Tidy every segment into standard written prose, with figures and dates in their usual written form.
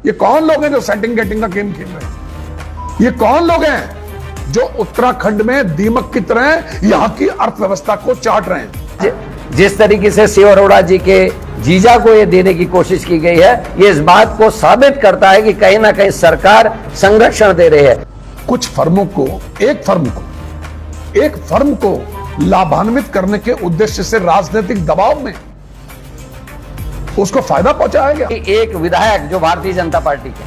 ये कौन लोग हैं जो सेटिंग गेटिंग का गेम खेल रहे हैं? ये कौन लोग हैं जो उत्तराखंड में दीमक की तरह यहां की अर्थव्यवस्था को चाट रहे हैं? जिस तरीके से शिव अरोड़ा जी के जीजा को ये देने की कोशिश की गई है, ये इस बात को साबित करता है कि कहीं ना कहीं सरकार संरक्षण दे रही है। कुछ फर्मों को, एक फर्म को लाभान्वित करने के उद्देश्य से राजनीतिक दबाव में उसको फायदा पहुंचाया गया। एक विधायक जो भारतीय जनता पार्टी के,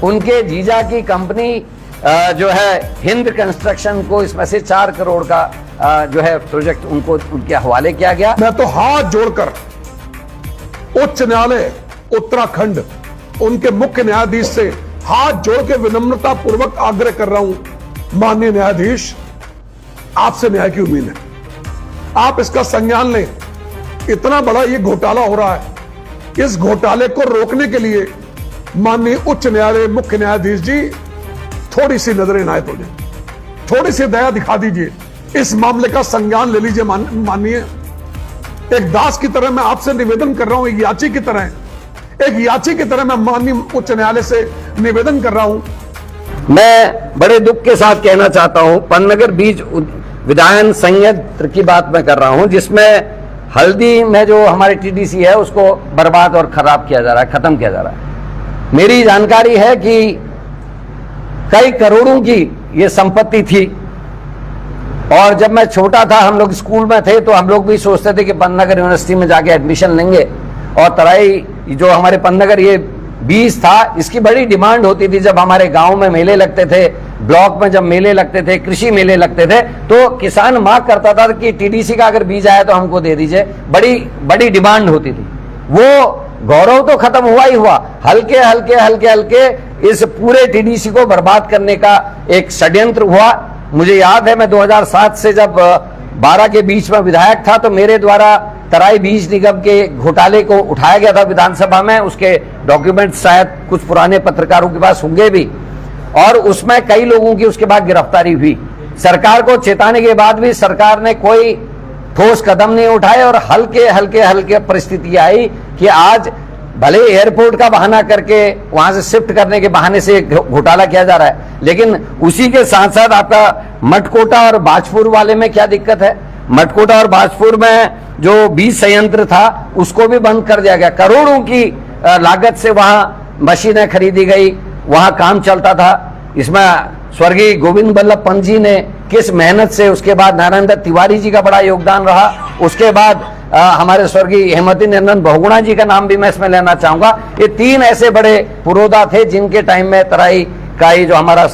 उनके जीजा की कंपनी जो है हिंद कंस्ट्रक्शन को, इसमें से 4 करोड़ का जो है प्रोजेक्ट उनको उनके हवाले किया गया। मैं तो हाथ जोड़कर उच्च न्यायालय उत्तराखंड, उनके मुख्य न्यायाधीश से हाथ जोड़ के विनम्रता पूर्वक आग्रह कर रहा हूं, माननीय न्यायाधीश, आपसे न्याय की उम्मीद है, आप इसका संज्ञान लें। इतना बड़ा ये घोटाला हो रहा है, इस घोटाले को रोकने के लिए माननीय उच्च न्यायालय मुख्य न्यायाधीश जी थोड़ी सी नजर इनायत हो जाए, थोड़ी सी दया दिखा दीजिए, इस मामले का संज्ञान ले लीजिए। माननीय एक दास की तरह मैं आपसे निवेदन कर रहा हूं, एक याची की तरह मैं माननीय उच्च न्यायालय से निवेदन कर रहा हूं। मैं बड़े दुख के साथ कहना चाहता हूं, पन्नगर बीज विधायन संयंत्र की बात मैं कर रहा हूं, जिसमें हल्दी में जो हमारे टीडीसी है उसको बर्बाद और खराब किया जा रहा है, खत्म किया जा रहा है। मेरी जानकारी है कि कई करोड़ों की ये संपत्ति थी, और जब मैं छोटा था, हम लोग स्कूल में थे, तो हम लोग भी सोचते थे कि पन्नगर यूनिवर्सिटी में जाके एडमिशन लेंगे। और तराई जो हमारे पन्नगर ये बीज था, इसकी बड़ी डिमांड होती थी। जब हमारे गांव में मेले लगते थे, ब्लॉक में जब मेले लगते थे, कृषि मेले लगते थे, तो किसान मांग करता था कि टीडीसी का अगर बीज आया तो हमको दे दीजिए। बड़ी डिमांड होती थी। वो गौरव तो खत्म हुआ ही हुआ, हल्के इस पूरे टीडीसी को बर्बाद करने का एक षड्यंत्र हुआ। मुझे याद है, मैं 2007 से जब 12 के बीच में विधायक था, तो मेरे द्वारा तराई बीज निगम के घोटाले को उठाया गया था विधानसभा में। उसके डॉक्यूमेंट शायद कुछ पुराने पत्रकारों के पास होंगे भी, और उसमें कई लोगों की उसके बाद गिरफ्तारी हुई। सरकार को चेताने के बाद भी सरकार ने कोई ठोस कदम नहीं उठाए, और हल्के परिस्थिति आई कि आज भले एयरपोर्ट का बहाना करके वहां से शिफ्ट करने के बहाने से घोटाला किया जा रहा है, लेकिन उसी के साथ साथ आपका मटकोटा और बाजपुर वाले में क्या दिक्कत है? मटकोटा और बाजपुर में जो बीज संयंत्र था उसको भी बंद कर दिया गया। करोड़ों की लागत से वहां मशीनें खरीदी गई, वहां काम चलता था। इसमें स्वर्गीय गोविंद बल्लभ पंत जी ने किस मेहनत से, उसके बाद नारायण दत्त तिवारी जी का बड़ा योगदान रहा, उसके बाद हमारे स्वर्गीय हेमवती नंदन बहुगुणा जी का नाम भी मैं इसमें लेना चाहूंगा। ये 3 ऐसे बड़े पुरोधा थे जिनके टाइम में तराई का ये जो हमारा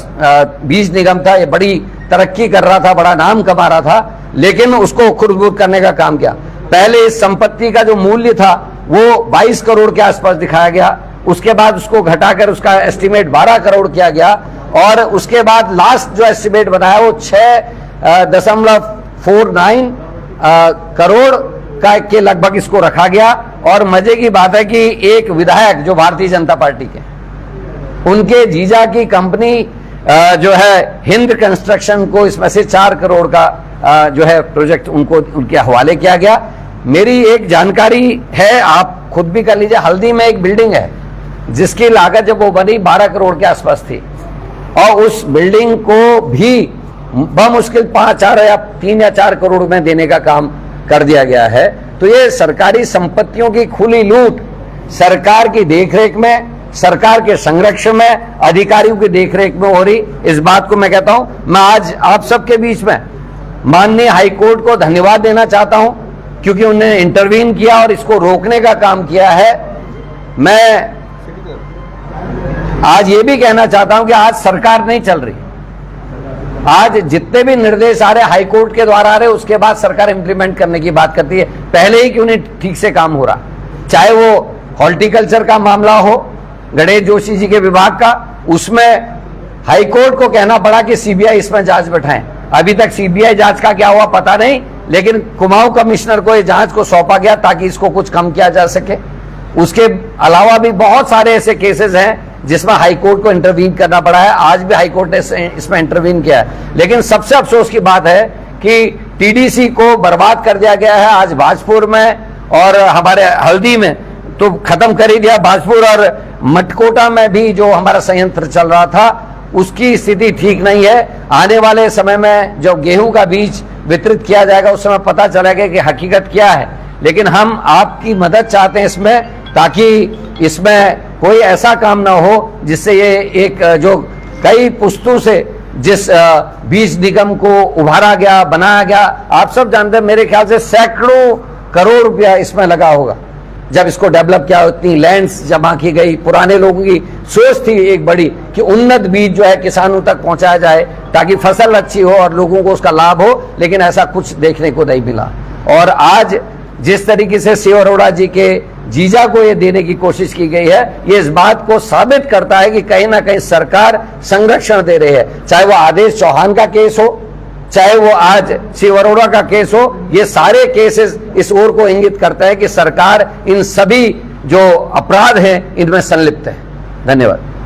बीज निगम था, ये बड़ी तरक्की कर रहा था, बड़ा नाम कमा रहा था, लेकिन उसको खुरद-बुरद करने का काम किया। पहले इस संपत्ति का जो मूल्य था वो 22 करोड़ के आसपास दिखाया गया, उसके बाद उसको घटाकर उसका एस्टिमेट 12 करोड़ किया गया, और उसके बाद लास्ट जो एस्टिमेट बनाया वो 6.49 करोड़ का के लगभग इसको रखा गया। और मजे की बात है कि एक विधायक जो भारतीय जनता पार्टी के, उनके जीजा की कंपनी जो है हिंद कंस्ट्रक्शन को, इसमें से 4 करोड़ का जो है प्रोजेक्ट उनको उनके हवाले किया गया। मेरी एक जानकारी है, आप खुद भी कर लीजिए, हल्दी में एक बिल्डिंग है जिसकी लागत जब वो बनी 12 करोड़ के आसपास थी, और उस बिल्डिंग को भी बमुश्किल 3 या 4 करोड़ में देने का काम कर दिया गया है। तो ये सरकारी संपत्तियों की खुली लूट सरकार की देखरेख में, सरकार के संरक्षण में, अधिकारियों की देखरेख में हो रही, इस बात को मैं कहता हूं। मैं आज आप सबके बीच में माननीय हाईकोर्ट को धन्यवाद देना चाहता हूं, क्योंकि उन्होंने इंटरवीन किया और इसको रोकने का काम किया है। मैं आज ये भी कहना चाहता हूं कि आज सरकार नहीं चल रही, आज जितने भी निर्देश आ रहे हाईकोर्ट के द्वारा आ रहे, उसके बाद सरकार इंप्लीमेंट करने की बात करती है। पहले ही क्यों नहीं ठीक से काम हो रहा? चाहे वो हॉर्टिकल्चर का मामला हो, गणेश जोशी जी के विभाग का, उसमें हाईकोर्ट को कहना पड़ा कि सीबीआई इसमें जांच बैठाएं। अभी तक सीबीआई जांच का क्या हुआ पता नहीं, लेकिन कुमाऊं कमिश्नर को ये जांच को सौंपा गया ताकि इसको कुछ कम किया जा सके। उसके अलावा भी बहुत सारे ऐसे केसेस हैं जिसमें हाईकोर्ट को इंटरवीन करना पड़ा है। आज भी हाईकोर्ट ने इसमें इंटरवीन किया है, लेकिन सबसे अफसोस की बात है कि टीडीसी को बर्बाद कर दिया गया है। आज बाजपुर में और हमारे हल्दी में तो खत्म कर ही दिया, बाजपुर और मटकोटा में भी जो हमारा संयंत्र चल रहा था उसकी स्थिति ठीक नहीं है। आने वाले समय में जो गेहूं का बीज वितरित किया जाएगा उस समय पता चलेगा कि हकीकत क्या है। लेकिन हम आपकी मदद चाहते हैं इसमें, ताकि इसमें कोई ऐसा काम ना हो जिससे ये एक जो कई पुश्तों से जिस बीज निगम को उभारा गया, बनाया गया, आप सब जानते हैं, मेरे ख्याल से सैकड़ों करोड़ रुपया इसमें लगा होगा जब इसको डेवलप किया, इतनी लैंड्स जमा की गई। पुराने लोगों की सोच थी एक बड़ी कि उन्नत बीज जो है किसानों तक पहुंचाया जाए ताकि फसल अच्छी हो और लोगों को उसका लाभ हो, लेकिन ऐसा कुछ देखने को नहीं मिला। और आज जिस तरीके से शिव अरोड़ा जी के जीजा को ये देने की कोशिश की गई है, ये इस बात को साबित करता है कि कहीं ना कहीं सरकार संरक्षण दे रही है। चाहे वो आदेश चौहान का केस हो, चाहे वो आज शिव अरोड़ा का केस हो, ये सारे केसेस इस ओर को इंगित करते हैं कि सरकार इन सभी जो अपराध हैं इनमें संलिप्त है। धन्यवाद।